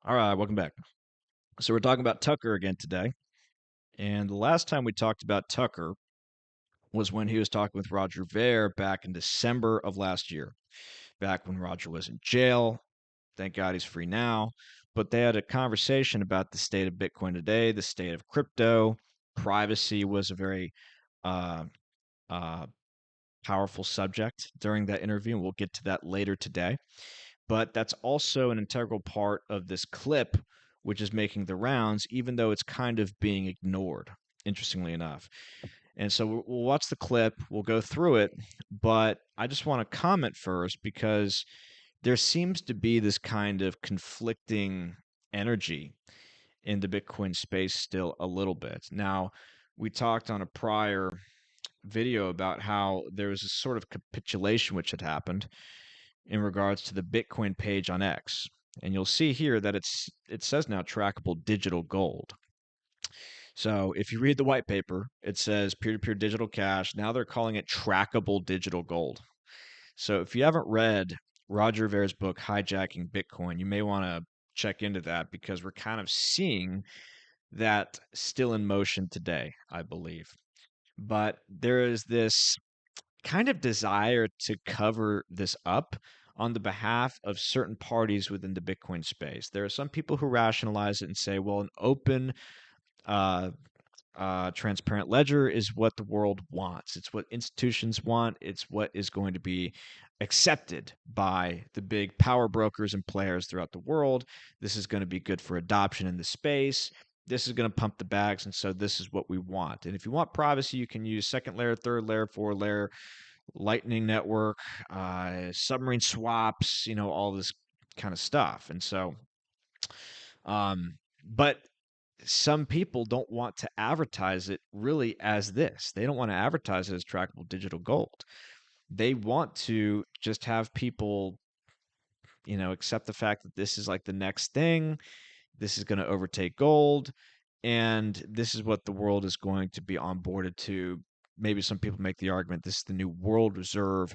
All right, welcome back. So we're talking about Tucker again today. And the last time we talked about Tucker was when he was talking with Roger Ver back in December of last year, back when Roger was in jail. Thank God he's free now. But they had a conversation about the state of Bitcoin today, the state of crypto. Privacy was a very uh, uh, powerful subject during that interview, and we'll get to that later today. But that's also an integral part of this clip, which is making the rounds, even though it's kind of being ignored, interestingly enough. And so we'll watch the clip, we'll go through it, but I just want to comment first because there seems to be this kind of conflicting energy in the Bitcoin space still a little bit. Now, we talked on a prior video about how there was a sort of capitulation which had happened in regards to the Bitcoin page on X. And you'll see here that it says now trackable digital gold. So if you read the white paper, it says peer-to-peer digital cash. Now they're calling it trackable digital gold. So if you haven't read Roger Ver's book Hijacking Bitcoin, you may want to check into that because we're kind of seeing that still in motion today, I believe. But there is this kind of desire to cover this up on the behalf of certain parties within the Bitcoin space. There are some people who rationalize it and say, well, an open, uh, transparent ledger is what the world wants. It's what institutions want. It's what is going to be accepted by the big power brokers and players throughout the world. This is going to be good for adoption in the space. This is going to pump the bags. And so this is what we want. And if you want privacy, you can use second layer, third layer, fourth layer, Lightning Network, submarine swaps, all this kind of stuff. And so, but some people don't want to advertise it really as this. They don't want to advertise it as trackable digital gold. They want to just have people, accept the fact that this is like the next thing. This is going to overtake gold. And this is what the world is going to be onboarded to. Maybe some people make the argument this is the new world reserve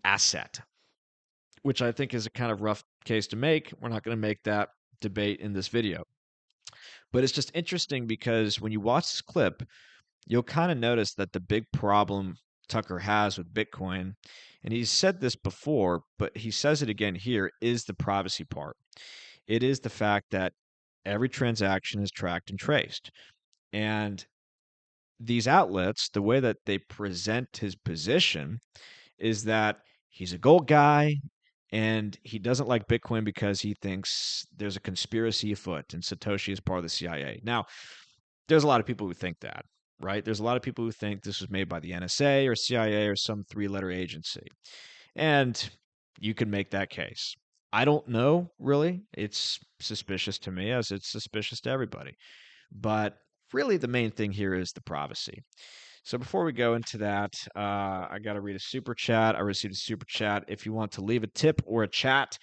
asset, which I think is a kind of rough case to make. We're not going to make that debate in this video. But it's just interesting because when you watch this clip, you'll kind of notice that the big problem Tucker has with Bitcoin, and he's said this before, but he says it again here, is the privacy part. It is the fact that every transaction is tracked and traced. And these outlets, the way that they present his position is that he's a gold guy and he doesn't like Bitcoin because he thinks there's a conspiracy afoot and Satoshi is part of the CIA. Now, there's a lot of people who think that, right? There's a lot of people who think this was made by the NSA or CIA or some three-letter agency. And you can make that case. I don't know, really. It's suspicious to me as it's suspicious to everybody. But really, the main thing here is the privacy. So before we go into that, I got to read a super chat. I received a super chat. If you want to leave a tip or a chat,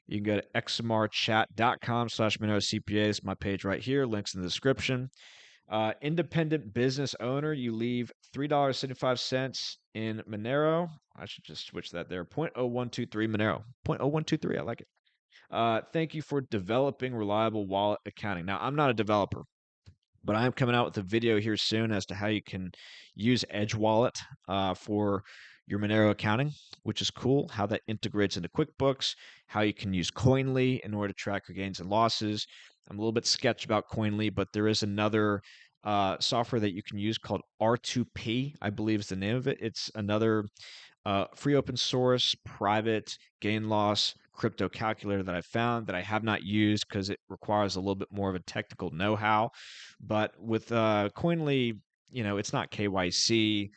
you can go to xmrchat.com/MoneroCPA. It's my page right here. Links in the description. Independent business owner, you leave $3.75 in Monero. I should just switch that there. 0.0123 Monero. 0.0123. I like it. Thank you for developing reliable wallet accounting. Now, I'm not a developer, but I'm coming out with a video here soon as to how you can use Edge Wallet for your Monero accounting, which is cool. How that integrates into QuickBooks, how you can use Coinly in order to track your gains and losses. I'm a little bit sketched about Coinly, but there is another software that you can use called R2P, I believe is the name of it. It's another free open source, private gain loss crypto calculator that I found that I have not used because it requires a little bit more of a technical know-how. But with Coinly, it's not KYC.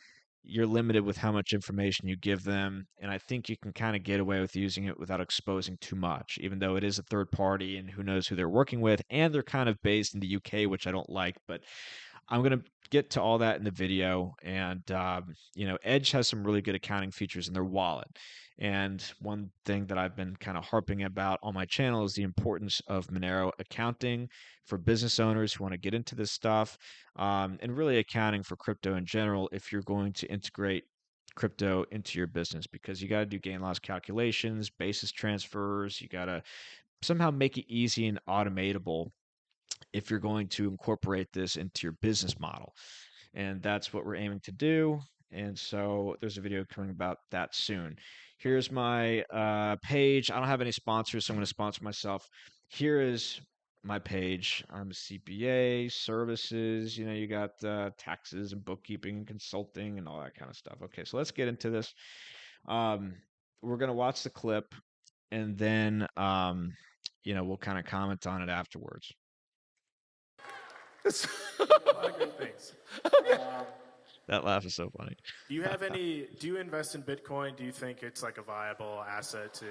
You're limited with how much information you give them, and I think you can kind of get away with using it without exposing too much, even though it is a third party and who knows who they're working with, and they're kind of based in the UK, which I don't like, but I'm going to get to all that in the video. And, Edge has some really good accounting features in their wallet. And one thing that I've been kind of harping about on my channel is the importance of Monero accounting for business owners who want to get into this stuff, and really accounting for crypto in general if you're going to integrate crypto into your business because you got to do gain loss calculations, basis transfers, you got to somehow make it easy and automatable if you're going to incorporate this into your business model. And that's what we're aiming to do. And so there's a video coming about that soon. Here's my page. I don't have any sponsors, so I'm going to sponsor myself. Here is my page. I'm a CPA, services, you got taxes and bookkeeping and consulting and all that kind of stuff. Okay, so let's get into this. Um, we're going to watch the clip and then, we'll kind of comment on it afterwards. A lot of great things. That laugh is so funny. Do you invest in Bitcoin? Do you think it's like a viable asset to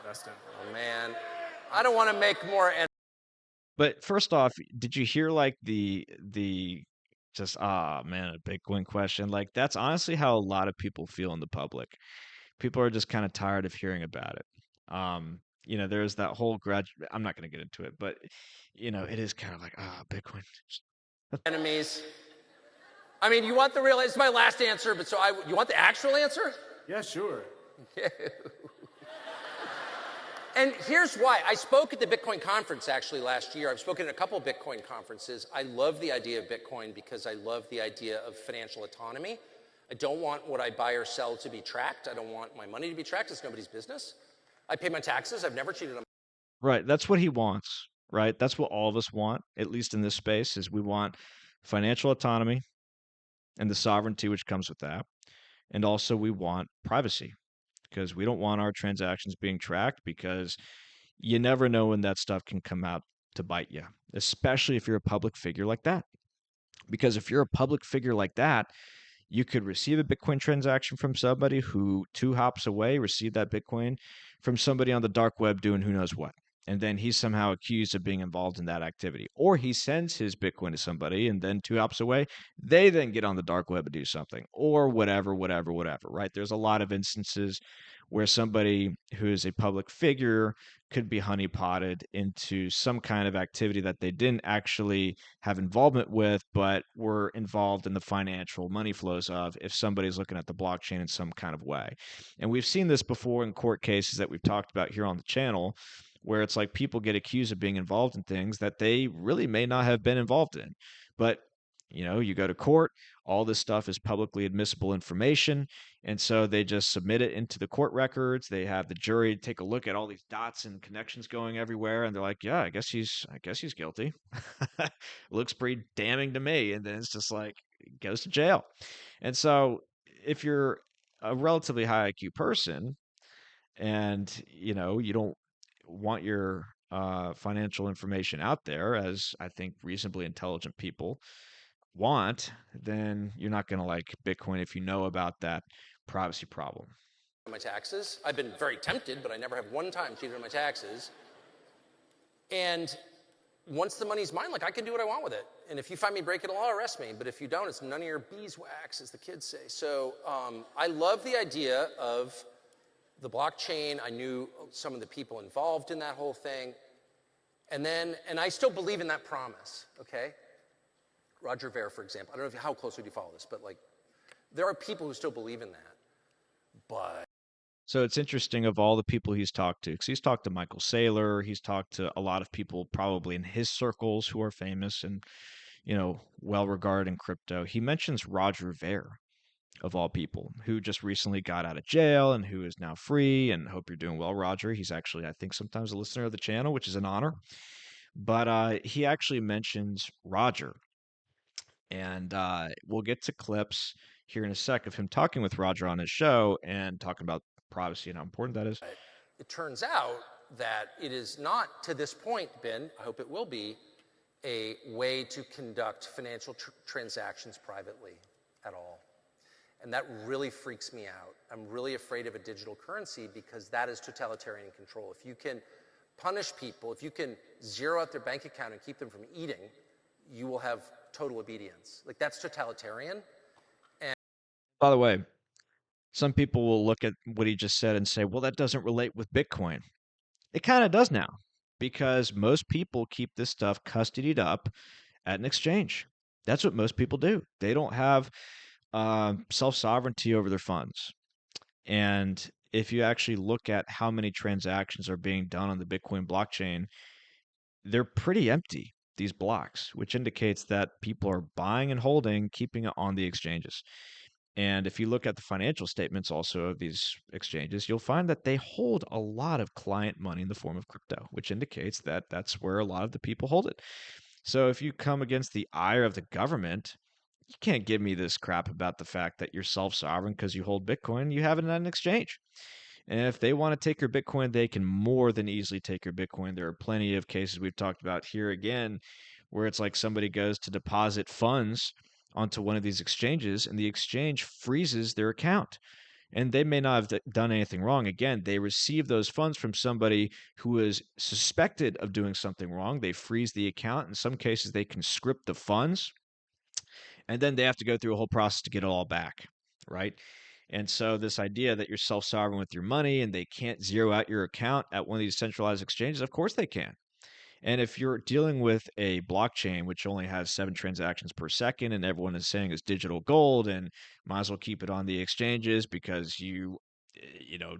invest in? Oh, man, I don't want to make more. But first off, did you hear like the just man, a Bitcoin question? Like that's honestly how a lot of people feel in the public. People are just kind of tired of hearing about it. There's that whole I'm not going to get into it, but it is kind of like Bitcoin. Enemies. I mean, you want the real? It's my last answer, but you want the actual answer? Yeah, sure. And here's why. I spoke at the Bitcoin conference actually last year. I've spoken at a couple of Bitcoin conferences. I love the idea of Bitcoin because I love the idea of financial autonomy. I don't want what I buy or sell to be tracked. I don't want my money to be tracked. It's nobody's business. I pay my taxes. I've never cheated on. Right. That's what he wants, right? That's what all of us want, at least in this space, is we want financial autonomy and the sovereignty which comes with that. And also we want privacy because we don't want our transactions being tracked because you never know when that stuff can come out to bite you, especially if you're a public figure like that. Because if you're a public figure like that, you could receive a Bitcoin transaction from somebody who 2 hops away received that Bitcoin from somebody on the dark web doing who knows what. And then he's somehow accused of being involved in that activity. Or he sends his Bitcoin to somebody and then 2 hops away, they then get on the dark web and do something. Or whatever, right? There's a lot of instances where somebody who is a public figure could be honeypotted into some kind of activity that they didn't actually have involvement with, but were involved in the financial money flows of if somebody's looking at the blockchain in some kind of way. And we've seen this before in court cases that we've talked about here on the channel, where it's like people get accused of being involved in things that they really may not have been involved in. But you go to court, all this stuff is publicly admissible information. And so they just submit it into the court records. They have the jury take a look at all these dots and connections going everywhere. And they're like, yeah, I guess he's guilty. Looks pretty damning to me. And then it's just like, goes to jail. And so if you're a relatively high IQ person and, you don't want your financial information out there, as I think reasonably intelligent people want, then you're not going to like Bitcoin if you know about that privacy problem. My taxes. I've been very tempted, but I never have one time cheated on my taxes. And once the money's mine, like I can do what I want with it. And if you find me breaking the law, arrest me. But if you don't, it's none of your beeswax, as the kids say. So I love the idea of the blockchain. I knew some of the people involved in that whole thing. And I still believe in that promise, okay? Roger Ver, for example. I don't know how closely do you follow this, but like there are people who still believe in that. But so it's interesting of all the people he's talked to, because he's talked to Michael Saylor, he's talked to a lot of people probably in his circles who are famous and, well regarded in crypto. He mentions Roger Ver, of all people, who just recently got out of jail and who is now free. And hope you're doing well, Roger. He's actually, I think, sometimes a listener of the channel, which is an honor. But he actually mentions Roger. And we'll get to clips here in a sec of him talking with Roger on his show and talking about privacy and how important that is. it turns out that it is not, to this point, Ben, I hope it will be, a way to conduct financial transactions privately at all. And that really freaks me out. I'm really afraid of a digital currency because that is totalitarian control. If you can punish people, if you can zero out their bank account and keep them from eating, you will have total obedience. Like, that's totalitarian. And by the way, some people will look at what he just said and say, well, that doesn't relate with Bitcoin. It kind of does now, because most people keep this stuff custodied up at an exchange. That's what most people do. They don't have self-sovereignty over their funds. And if you actually look at how many transactions are being done on the Bitcoin blockchain, they're pretty empty, these blocks, which indicates that people are buying and holding, keeping it on the exchanges. And if you look at the financial statements also of these exchanges, you'll find that they hold a lot of client money in the form of crypto, which indicates that that's where a lot of the people hold it. So if you come against the ire of the government, you can't give me this crap about the fact that you're self sovereign because you hold Bitcoin. You have it in an exchange. And if they want to take your Bitcoin, they can more than easily take your Bitcoin. There are plenty of cases we've talked about here again where it's like somebody goes to deposit funds onto one of these exchanges and the exchange freezes their account. And they may not have done anything wrong. Again, they receive those funds from somebody who is suspected of doing something wrong. They freeze the account. In some cases, they conscript the funds, and then they have to go through a whole process to get it all back, right? And so this idea that you're self-sovereign with your money and they can't zero out your account at one of these centralized exchanges, of course they can. And if you're dealing with a blockchain which only has 7 transactions per second and everyone is saying it's digital gold and might as well keep it on the exchanges because you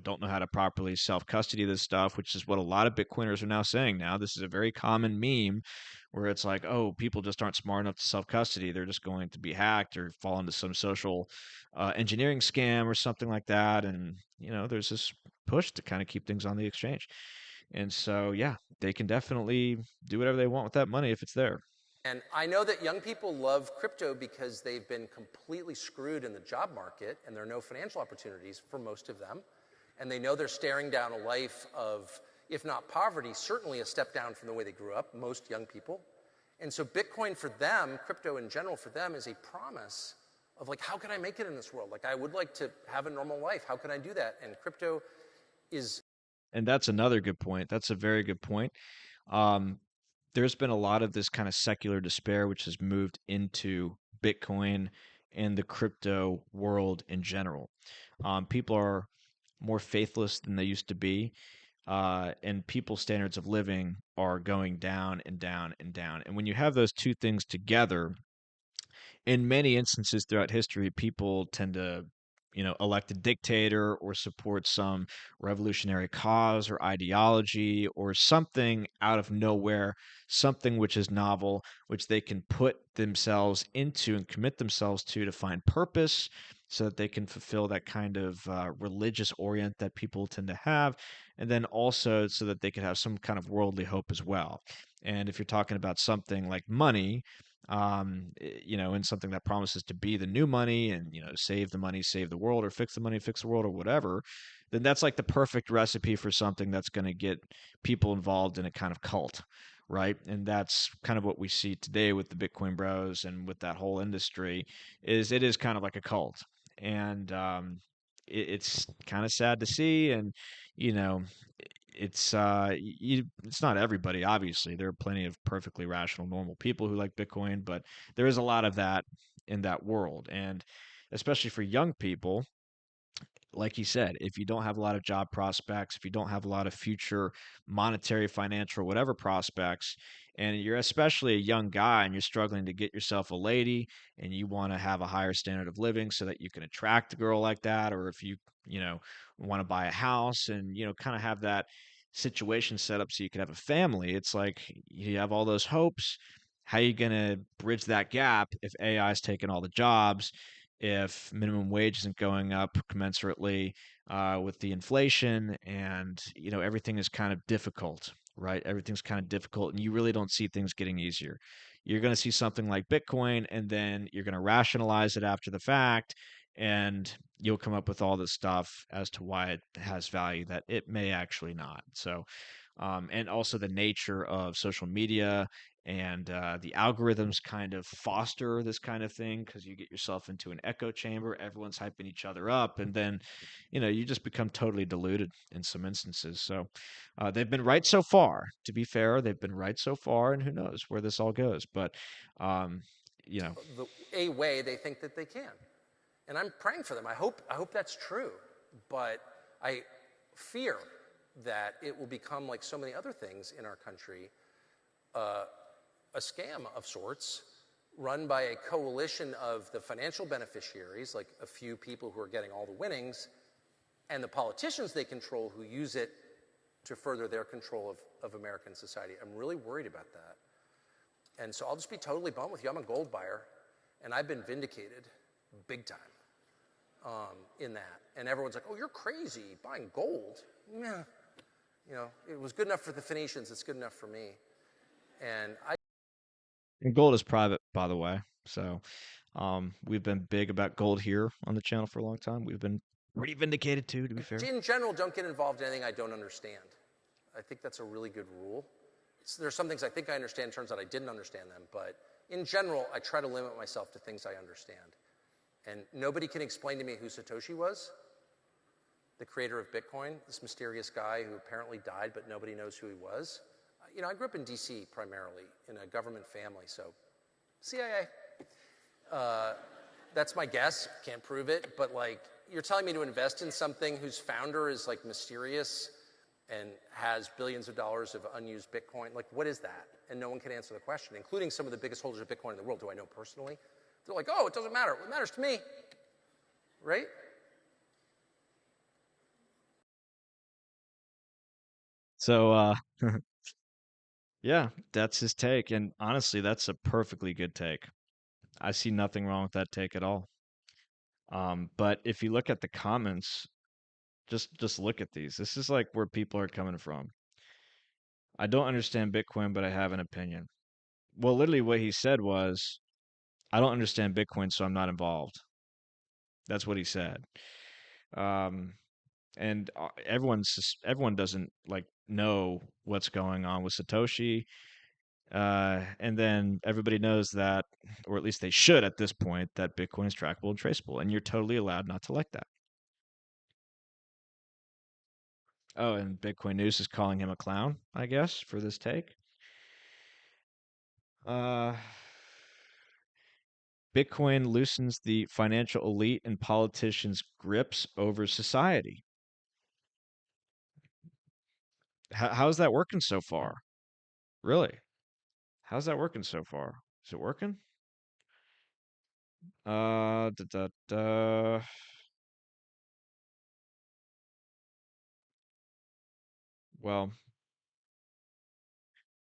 don't know how to properly self-custody this stuff, which is what a lot of Bitcoiners are now saying now. This is a very common meme where it's like, oh, people just aren't smart enough to self-custody. They're just going to be hacked or fall into some social engineering scam or something like that. And, there's this push to kind of keep things on the exchange. And so, yeah, they can definitely do whatever they want with that money if it's there. And I know that young people love crypto because they've been completely screwed in the job market and there are no financial opportunities for most of them. And they know they're staring down a life of, if not poverty, certainly a step down from the way they grew up, most young people. And so Bitcoin for them, crypto in general for them, is a promise of like, how can I make it in this world? Like, I would like to have a normal life. How can I do that? And crypto is. And that's another good point. That's a very good point. Um, there's been a lot of this kind of secular despair, which has moved into Bitcoin and the crypto world in general. People are more faithless than they used to be, and people's standards of living are going down and down and down. And when you have those two things together, in many instances throughout history, people tend to, elect a dictator or support some revolutionary cause or ideology or something out of nowhere, something which is novel, which they can put themselves into and commit themselves to find purpose so that they can fulfill that kind of religious orient that people tend to have. And then also so that they can have some kind of worldly hope as well. And if you're talking about something like money, and something that promises to be the new money and, save the money, save the world, or fix the money, fix the world, or whatever, then that's like the perfect recipe for something that's going to get people involved in a kind of cult, right? And that's kind of what we see today with the Bitcoin bros and with that whole industry is it is kind of like a cult. And it's kind of sad to see. And, you know, it's not everybody, obviously. There are plenty of perfectly rational normal people who like Bitcoin, but there is a lot of that in that world. And especially for young people, like you said, if you don't have a lot of job prospects, if you don't have a lot of future monetary, financial, whatever prospects, and you're especially a young guy and you're struggling to get yourself a lady and you want to have a higher standard of living so that you can attract a girl like that, or if you want to buy a house and, kind of have that situation set up so you can have a family, it's like you have all those hopes. How are you going to bridge that gap if AI is taking all the jobs? If minimum wage isn't going up commensurately with the inflation, and everything is kind of difficult, right? Everything's kind of difficult, and you really don't see things getting easier. You're going to see something like Bitcoin, and then you're going to rationalize it after the fact, and you'll come up with all this stuff as to why it has value that it may actually not. So, and also the nature of social media and the algorithms kind of foster this kind of thing because you get yourself into an echo chamber. Everyone's hyping each other up, and then you just become totally deluded in some instances. So they've been right so far. To be fair, they've been right so far, and who knows where this all goes. But um, you know, A way they think that they can. And I'm praying for them. I hope that's true. But I fear that it will become like so many other things in our country, a scam of sorts run by a coalition of the financial beneficiaries, like a few people who are getting all the winnings, and the politicians they control who use it to further their control of American society. I'm really worried about that. And so I'll just be totally blunt with you. I'm a gold buyer, and I've been vindicated big time in that. And everyone's like, oh, you're crazy buying gold. Yeah. You know, it was good enough for the Phoenicians. It's good enough for me. And And gold is private, by the way. So we've been big about gold here on the channel for a long time. We've been pretty vindicated too, to be fair. in general, don't get involved in anything I don't understand. I think that's a really good rule. There's some things I think I understand, turns out I didn't understand them, but in general, I try to limit myself to things I understand. And nobody can explain to me who Satoshi was, the creator of Bitcoin, this mysterious guy who apparently died, but nobody knows who he was. You know, I grew up in DC primarily, in a government family, so CIA. That's my guess, can't prove it, but like, you're telling me to invest in something whose founder is like mysterious and has billions of dollars of unused Bitcoin. Like, what is that? And no one can answer the question, including some of the biggest holders of Bitcoin in the world. Do I know personally? They're like, oh, it doesn't matter. It matters to me, right? So, yeah, that's his take. And honestly, that's a perfectly good take. I see nothing wrong with that take at all. But if you look at the comments, just look at these. This is like where people are coming from. I don't understand Bitcoin, but I have an opinion. Well, literally what he said was, I don't understand Bitcoin, so I'm not involved. That's what he said. Um, and everyone doesn't like know what's going on with Satoshi. And then everybody knows that, or at least they should at this point, that Bitcoin is trackable and traceable, and you're totally allowed not to like that. Oh, and Bitcoin News is calling him a clown, I guess, for this take. Uh, Bitcoin loosens the financial elite and politicians' grips over society. How's that working so far? Really? How's that working so far? Is it working? Da, da, da. Well,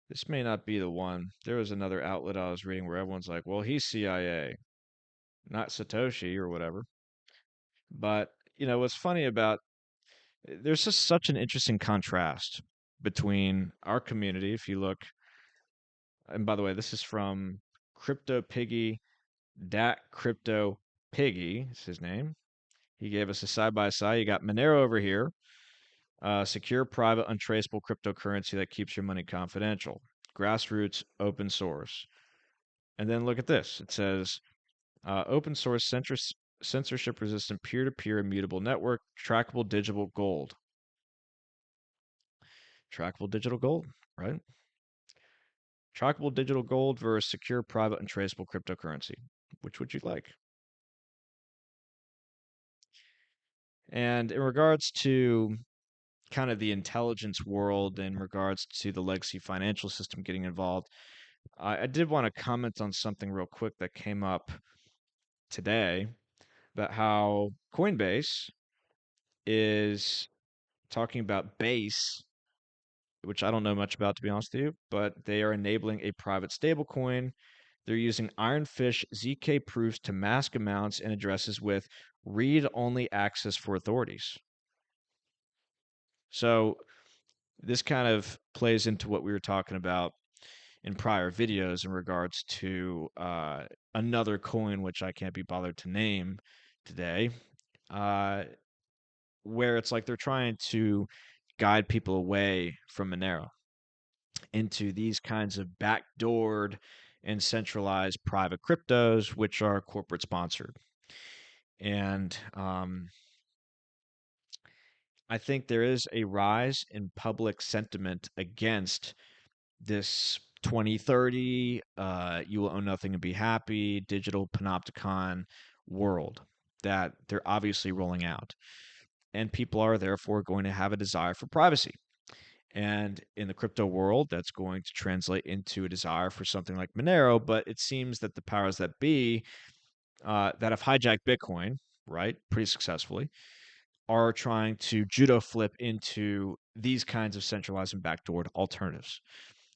this may not be the one. There was another outlet I was reading where everyone's like, well, he's CIA, not Satoshi or whatever. But, what's funny about there's just such an interesting contrast between our community. If you look, and by the way, this is from Crypto Piggy, Dat Crypto Piggy is his name. He gave us a side by side. You got Monero over here, secure, private, untraceable cryptocurrency that keeps your money confidential, grassroots, open source. And then look at this. It says open source, censorship resistant, peer to peer, immutable network, trackable digital gold. Trackable digital gold, right? Trackable digital gold versus secure, private, and traceable cryptocurrency. Which would you like? And in regards to kind of the intelligence world, in regards to the legacy financial system getting involved, I did want to comment on something real quick that came up today about how Coinbase is talking about Base, which I don't know much about, to be honest with you, but they are enabling a private stablecoin. They're using Ironfish ZK proofs to mask amounts and addresses with read-only access for authorities. So this kind of plays into what we were talking about in prior videos in regards to another coin, which I can't be bothered to name today, where it's like they're trying to guide people away from Monero into these kinds of backdoored and centralized private cryptos, which are corporate sponsored. And I think there is a rise in public sentiment against this 2030, you will own nothing and be happy, digital panopticon world that they're obviously rolling out. And people are therefore going to have a desire for privacy. And in the crypto world, that's going to translate into a desire for something like Monero. But it seems that the powers that be that have hijacked Bitcoin, right, pretty successfully, are trying to judo flip into these kinds of centralized and backdoored alternatives.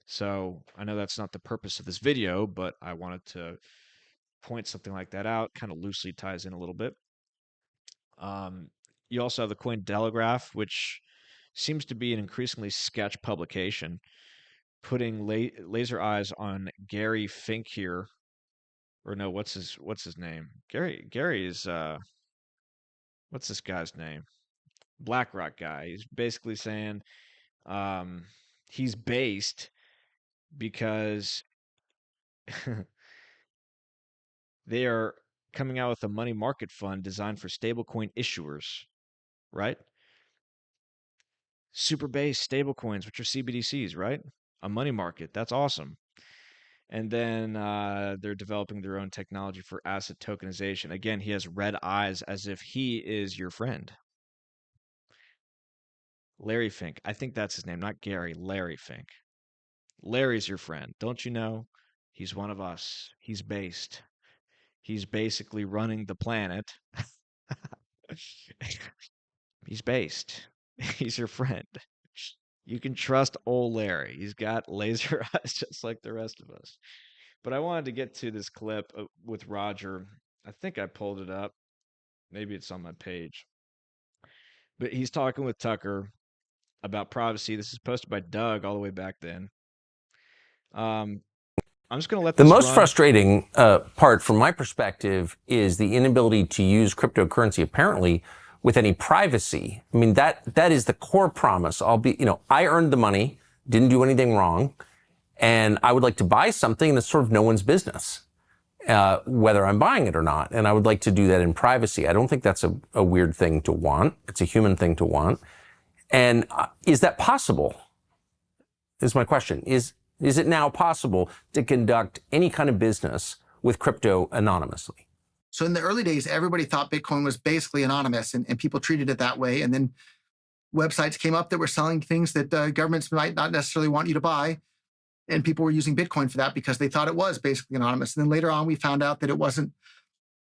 So I know that's not the purpose of this video, but I wanted to point something like that out. Kind of loosely ties in a little bit. You also have the Cointelegraph, which seems to be an increasingly sketch publication, putting laser eyes on Gary Fink here, or no, what's his name? Gary is what's this guy's name? BlackRock guy. He's basically saying um, he's based because they are coming out with a money market fund designed for stablecoin issuers, right? Super base stablecoins, which are CBDCs, right? A money market. That's awesome. And then they're developing their own technology for asset tokenization. Again, he has red eyes as if he is your friend. Larry Fink. I think that's his name, not Gary. Larry Fink. Larry's your friend. Don't you know? He's one of us. He's based. He's basically running the planet. He's based. He's your friend. You can trust old Larry. He's got laser eyes just like the rest of us. But I wanted to get to this clip with Roger. I think I pulled it up. Maybe it's on my page. But he's talking with Tucker about privacy. This is posted by Doug all the way back then. I'm just going to let The this most run. frustrating part from my perspective is the inability to use cryptocurrency apparently with any privacy. I mean, that is the core promise. I earned the money, didn't do anything wrong, and I would like to buy something that's sort of no one's business, whether I'm buying it or not. And I would like to do that in privacy. I don't think that's a weird thing to want. It's a human thing to want. And is that possible? Is my question. Is it now possible to conduct any kind of business with crypto anonymously? So in the early days, everybody thought Bitcoin was basically anonymous, and people treated it that way. And then websites came up that were selling things that governments might not necessarily want you to buy. And people were using Bitcoin for that because they thought it was basically anonymous. And then later on, we found out that it wasn't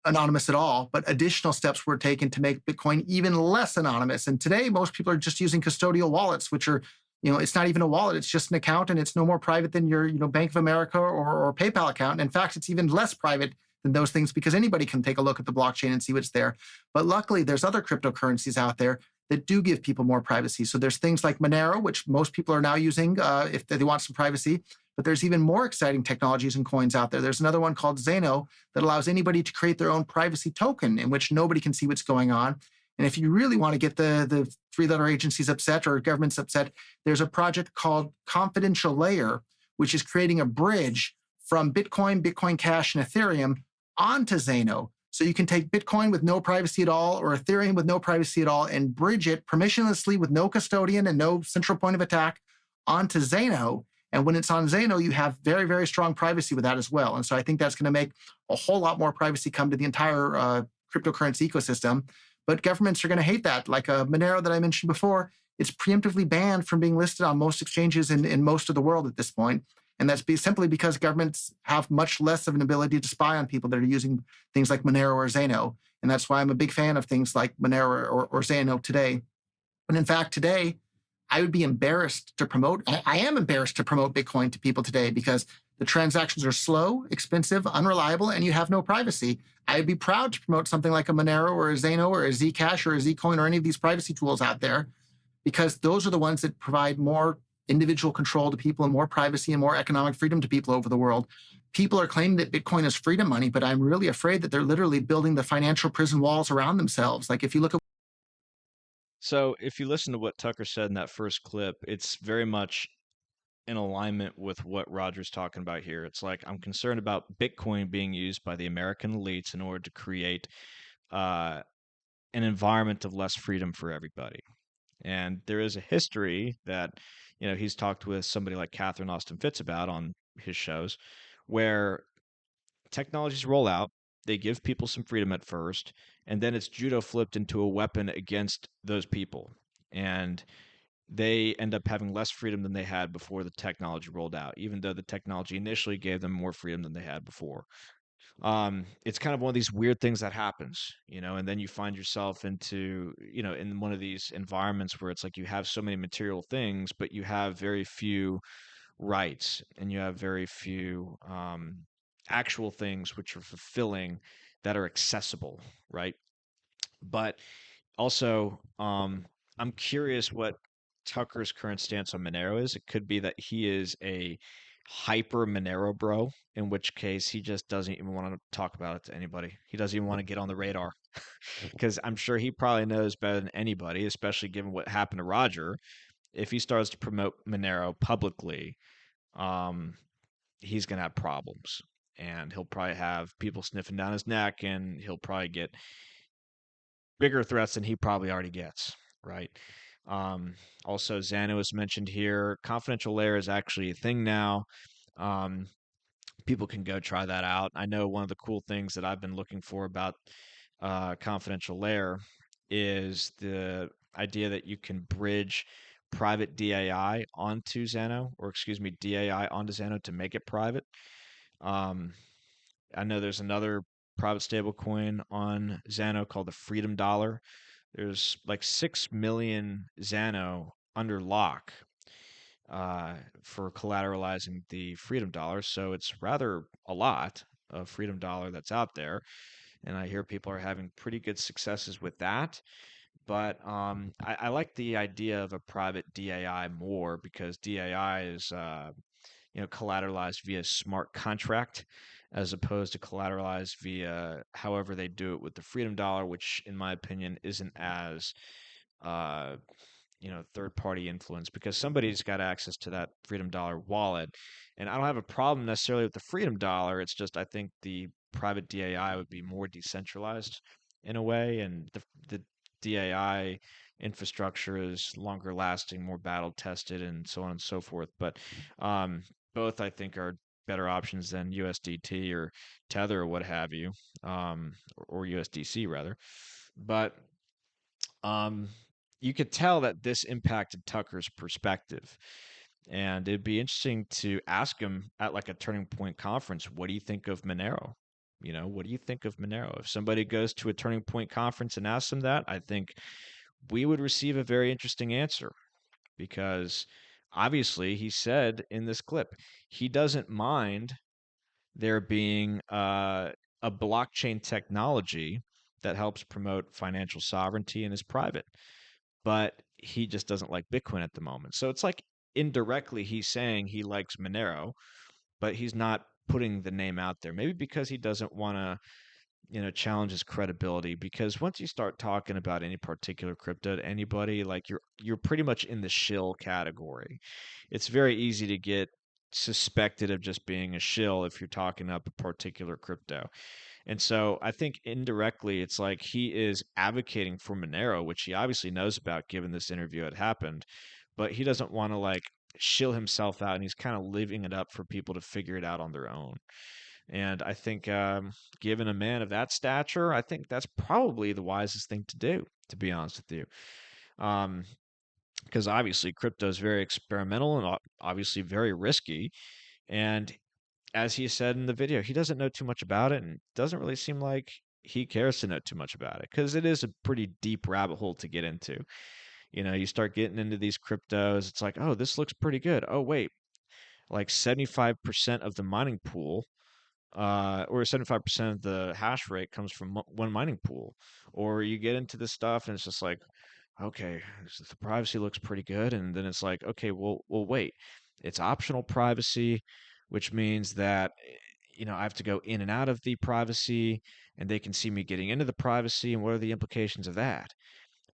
anonymous at all, but additional steps were taken to make Bitcoin even less anonymous. And today, most people are just using custodial wallets, which are, it's not even a wallet. It's just an account, and it's no more private than your, Bank of America or PayPal account. And in fact, it's even less private than those things because anybody can take a look at the blockchain and see what's there. But luckily, there's other cryptocurrencies out there that do give people more privacy. So there's things like Monero, which most people are now using if they want some privacy. But there's even more exciting technologies and coins out there. There's another one called Zano that allows anybody to create their own privacy token in which nobody can see what's going on. And if you really want to get the three-letter agencies upset or governments upset, there's a project called Confidential Layer, which is creating a bridge from Bitcoin, Bitcoin Cash, and Ethereum onto Zano. So you can take Bitcoin with no privacy at all or Ethereum with no privacy at all and bridge it permissionlessly with no custodian and no central point of attack onto Zano. And when it's on Zano, you have very, very strong privacy with that as well. And so I think that's going to make a whole lot more privacy come to the entire cryptocurrency ecosystem. But governments are going to hate that. Like Monero that I mentioned before, it's preemptively banned from being listed on most exchanges in most of the world at this point. And that's simply because governments have much less of an ability to spy on people that are using things like Monero or Zano. And that's why I'm a big fan of things like Monero or Zano today. And in fact, today, I would be embarrassed to promote. I am embarrassed to promote Bitcoin to people today because the transactions are slow, expensive, unreliable, and you have no privacy. I'd be proud to promote something like a Monero or a Zano or a Zcash or a Zcoin or any of these privacy tools out there because those are the ones that provide more individual control to people and more privacy and more economic freedom to people over the world. People are claiming that Bitcoin is freedom money, but I'm really afraid that they're literally building the financial prison walls around themselves. Like if you look at So if you listen to what Tucker said in that first clip, it's very much in alignment with what Roger's talking about here. It's like I'm concerned about Bitcoin being used by the American elites in order to create uh, an environment of less freedom for everybody. And there is a history that, he's talked with somebody like Catherine Austin Fitz about on his shows, where technologies roll out, they give people some freedom at first, and then it's judo flipped into a weapon against those people. And they end up having less freedom than they had before the technology rolled out, even though the technology initially gave them more freedom than they had before. It's kind of one of these weird things that happens, and then you find yourself into, in one of these environments where it's like you have so many material things, but you have very few rights and you have very few actual things which are fulfilling that are accessible, right? But also, I'm curious what Tucker's current stance on Monero is. It could be that he is a hyper Monero bro, in which case he just doesn't even want to talk about it to anybody. He doesn't even want to get on the radar because I'm sure he probably knows better than anybody, especially given what happened to Roger. If he starts to promote Monero publicly, um, he's going to have problems. And he'll probably have people sniffing down his neck, and he'll probably get bigger threats than he probably already gets, right? Also, Zano was mentioned here. Confidential layer is actually a thing now. Um, People can go try that out. I know one of the cool things that I've been looking for about confidential layer is the idea that you can bridge private DAI onto Zano, or excuse me, DAI onto Zano to make it private. Um, I know there's another private stablecoin on Zano called the Freedom Dollar. There's like 6 million Zano under lock for collateralizing the Freedom Dollar. So it's rather a lot of Freedom Dollar that's out there. And I hear people are having pretty good successes with that. But I like the idea of a private DAI more because DAI is collateralized via smart contract as opposed to collateralized via however they do it with the Freedom Dollar, which in my opinion isn't as uh, third party influence because somebody's got access to that Freedom Dollar wallet. And I don't have a problem necessarily with the Freedom Dollar. It's just I think the private DAI would be more decentralized in a way, and the DAI infrastructure is longer lasting, more battle tested, and so on and so forth. But um, both I think are better options than USDT or Tether or what have you, or USDC rather. But um, you could tell that this impacted Tucker's perspective. And it'd be interesting to ask him at like a Turning Point conference, what do you think of Monero? What do you think of Monero? If somebody goes to a Turning Point conference and asks him that, I think we would receive a very interesting answer because obviously he said in this clip he doesn't mind there being a blockchain technology that helps promote financial sovereignty and is private, but he just doesn't like Bitcoin at the moment. So it's like indirectly he's saying he likes Monero, but he's not putting the name out there. Maybe because he doesn't want to, challenge his credibility. Because once you start talking about any particular crypto to anybody, like you're pretty much in the shill category. It's very easy to get suspected of just being a shill if you're talking up a particular crypto. And so I think indirectly, it's like he is advocating for Monero, which he obviously knows about given this interview had happened, but he doesn't want to like shill himself out and he's kind of leaving it up for people to figure it out on their own. And I think, given a man of that stature, I think that's probably the wisest thing to do, to be honest with you. Um, because obviously crypto is very experimental and obviously very risky. And as he said in the video, he doesn't know too much about it and doesn't really seem like he cares to know too much about it because it is a pretty deep rabbit hole to get into. You start getting into these cryptos, it's like, oh, this looks pretty good. Oh, wait, like 75% of the mining pool or 75% of the hash rate comes from one mining pool. Or you get into this stuff and it's just like, okay, the privacy looks pretty good. And then it's like, okay, well, wait, it's optional privacy, which means that, I have to go in and out of the privacy and they can see me getting into the privacy. And what are the implications of that?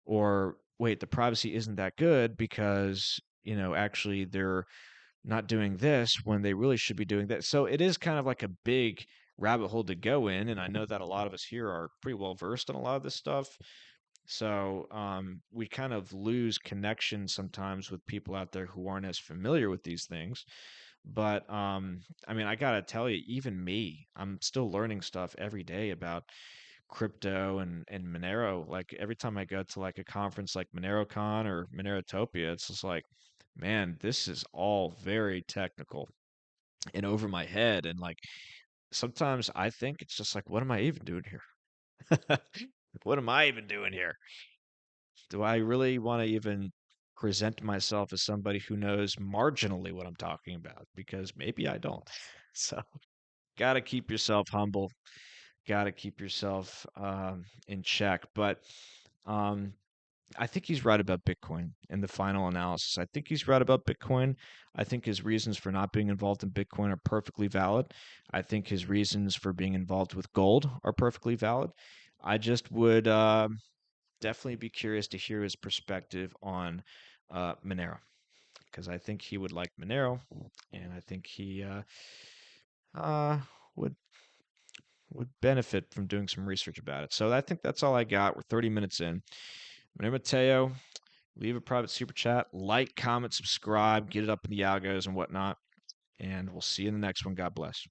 Or wait, the privacy isn't that good because, actually they're not doing this when they really should be doing that. So it is kind of like a big rabbit hole to go in. And I know that a lot of us here are pretty well versed on a lot of this stuff. So we kind of lose connection sometimes with people out there who aren't as familiar with these things. But I mean, I gotta tell you, even me, I'm still learning stuff every day about crypto and Monero. Like every time I go to like a conference like MoneroCon or Monerotopia, it's just like, man, this is all very technical and over my head. And like sometimes I think it's just like, what am I even doing here? What am I even doing here? Do I really want to even present myself as somebody who knows marginally what I'm talking about? Because maybe I don't. So, got to keep yourself humble, got to keep yourself in check. But um, I think he's right about Bitcoin in the final analysis. I think he's right about Bitcoin. I think his reasons for not being involved in Bitcoin are perfectly valid. I think his reasons for being involved with gold are perfectly valid. I just would definitely be curious to hear his perspective on Monero, because I think he would like Monero, and I think he uh, would would benefit from doing some research about it. So I think that's all I got. We're 30 minutes in. My name is Mateo. Leave a private super chat, like, comment, subscribe, get it up in the algos and whatnot. And we'll see you in the next one. God bless.